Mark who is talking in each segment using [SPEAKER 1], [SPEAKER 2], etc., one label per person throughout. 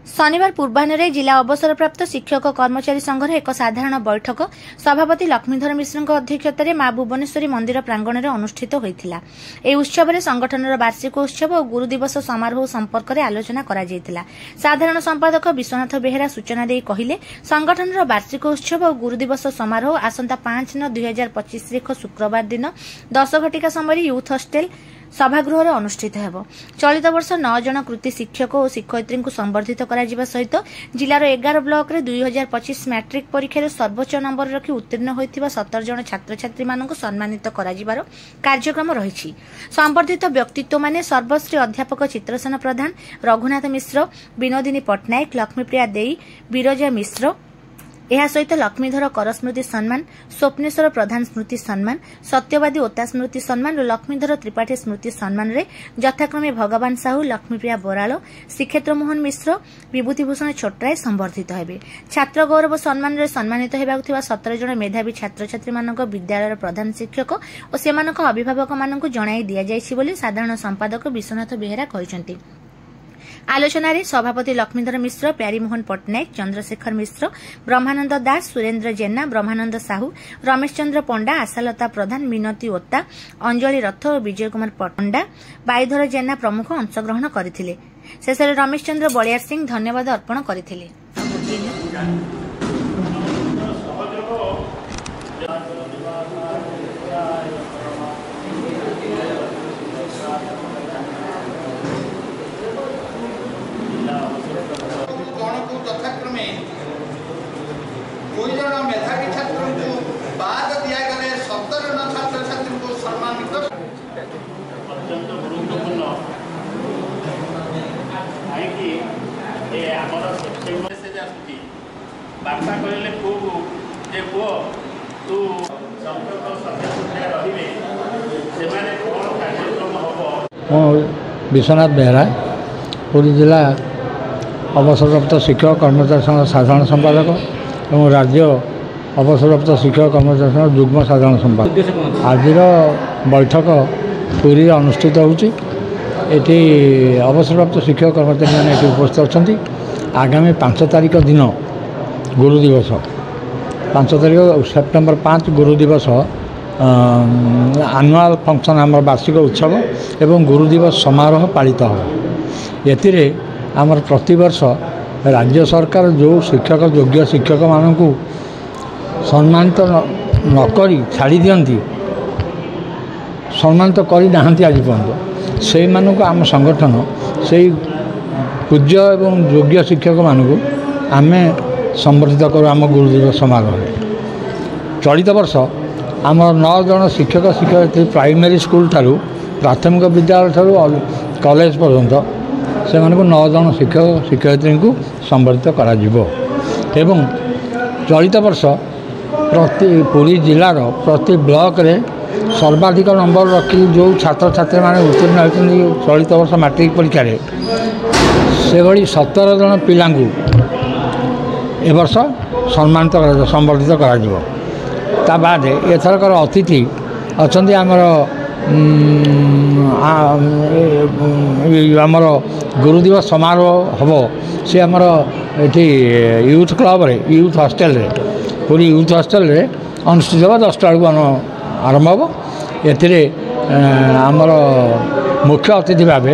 [SPEAKER 1] शनिवार पूर्वाह्न जिला अवसरप्राप्त शिक्षक कर्मचारी संघर एक साधारण बैठक सभापति लक्ष्मीधर मिश्र अध्यक्षतार मां भुवनेश्वरी मंदिर प्रांगण में अनुष्ठित होता। यह उत्सव में संगठन वार्षिक उत्सव और गुरु दिवस समारोह संपर्क में आलोचना करा जायतिला। साधारण संपादक विश्वनाथ बेहेरा सूचना दे कहिले संगठन वार्षिक उत्सव और गुरु दिवस समारोह आसंता 5/9/2025 शुक्रवार दिन 10 घटिका समय यूथ हॉस्टल सभागृह अनुष्ठित हेब। चलित वर्ष 9 जन कृति शिक्षक और शिक्षयित्री को संबर्धित करा सहित जिलार 11 ब्लॉक रे 2025 मैट्रिक परीक्षा सर्वोच्च नंबर रखी उत्तीर्ण होइथिबा 17 जन छात्र छात्री मानक सम्मानित कराजिबार कार्यक्रम रहिछि। संबर्धित व्यक्तित्व माने सर्वश्री अध्यापक चित्रसेन प्रधान, रघुनाथ मिश्र, विनोदिनी पट्टनायक, लक्ष्मीप्रिया देई, विरजा मिश्र, यह सहित लक्ष्मीधर कर स्मृति सम्मान, स्वप्नेश्वर प्रधान स्मृति सम्मान, सत्यवादी ओता स्मृति सम्मान और लक्ष्मीधर त्रिपाठी स्मृति सम्मान रे यथाक्रमे भगवान साहू, लक्ष्मीप्रिया बराल, श्रीक्षेत्र मोहन मिश्र, विभूतिभूषण छोटराय संबर्धित हेबे। छात्र गौरव सम्मान रे सम्मानित हेबाक थिबा 17 जन मेधावी छात्र छात्री मानक विद्यालय प्रधान शिक्षक और सेमानक अभिभावक मानक जणाई दिया जायछि बोली साधारण संपादक विश्वनाथ बेहेरा कहिसंती। आलोचना रे सभापति लक्ष्मीधर मिश्र, प्यारीमोहन पट्टनायक, चंद्रशेखर मिश्र, ब्रह्मानंद दास, सुरेन्द्र जेना, ब्रह्मानंद साहू, रमेश चंद्र पंडा, आशालता प्रधान, मिनती ओता, अंजलि रथ और विजय कुमार पंडा, बाईधर जेना प्रमुख अंशग्रहण करथिले। शेषरे रमेश चंद्र बलियार सिंह धन्यवाद अर्पण करथिले।
[SPEAKER 2] कोई जन मेधावी छात्र को बाद दिया गले 17 जन छात्र छात्री को सम्मानित अत्यंत गुरुत्वपूर्ण आईकी ए हमर शिक्षक मेसेज आसुची वार्ता कहले खूब जे वो तू संपर्क सदस्य रहिबे से माने कोन कार्यक्रम हबो।
[SPEAKER 3] विश्वनाथ बेहेरा, पुरी जिला अवसरप्राप्त शिक्षक कर्मचारी संघ साधारण संपादक और राज्य अवसरप्राप्त शिक्षक कर्मचारी संघ युग्म साधारण संपादक। आज बैठक पुरी अनुष्ठित होती। अवसरप्राप्त शिक्षक कर्मचारी मैंने उपस्थित अच्छा। आगामी 5 तारिख दिन गुरु दिवस, 5 तारिख सेप्टेम्बर 5 गुरु दिवस आनुआल फंक्शन आम वार्षिक उत्सव एवं गुरु दिवस समारोह पालित हो। आमर प्रतिवर्ष राज्य सरकार जो शिक्षक योग्य शिक्षक मानू सम्मानित नक छाड़ी दियंती, सम्मानित करना आज पर्यंत से आम संगठन से पूज्य एवं योग्य शिक्षक मानू आम संबर्धित करूँ आम गुरुदिवस समारोह। चलित वर्ष आम 9 जन शिक्षक शिक्षयित्री प्राइमरी स्कूल ठारू प्राथमिक विद्यालय ठारू कॉलेज पर्यंत से 9 जन शिक्षक शिक्षयित्री को संबर्धित करा जिवो। एवं चलित वर्ष प्रति पुरी जिलार प्रति ब्लॉक रे सर्वाधिक नंबर रखी जो छात्र छात्री माने उत्तीर्ण होती चलित वर्ष मैट्रिक परीक्षा से भली 17 जन पिला ए वर्ष सम्मानित संबर्धित करा जिवो। ता बाद एथरकर अतिथि अच्छा आमर गुरु दिवस समारोह हम से आमर ये यूथ क्लब रे यूथ हॉस्टल रे पूरी यूथ हॉस्टल रे अनुष्ठित हो 10टा बेलू आरंभ हम। आमर मुख्य अतिथि भाव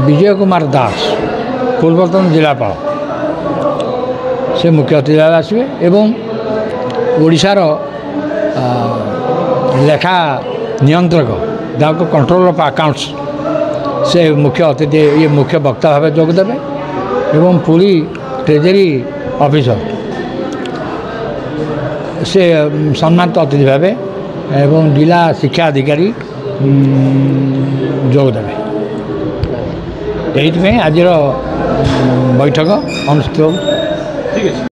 [SPEAKER 3] विजय कुमार दास पूर्वतन जिलापाल से मुख्य अतिथि भाव आसवे एवं ओडिशार लेखा नियंत्रक जहाँ कंट्रोल ऑफ अकाउंट्स से मुख्य अतिथि ये मुख्य वक्ता भाव जोगदेवे एवं पूरी ट्रेजरी ऑफिसर से सम्मानित अतिथि भाव एवं जिला शिक्षा अधिकारी जोगदेवे। यही आज बैठक अनुष्ठित हो।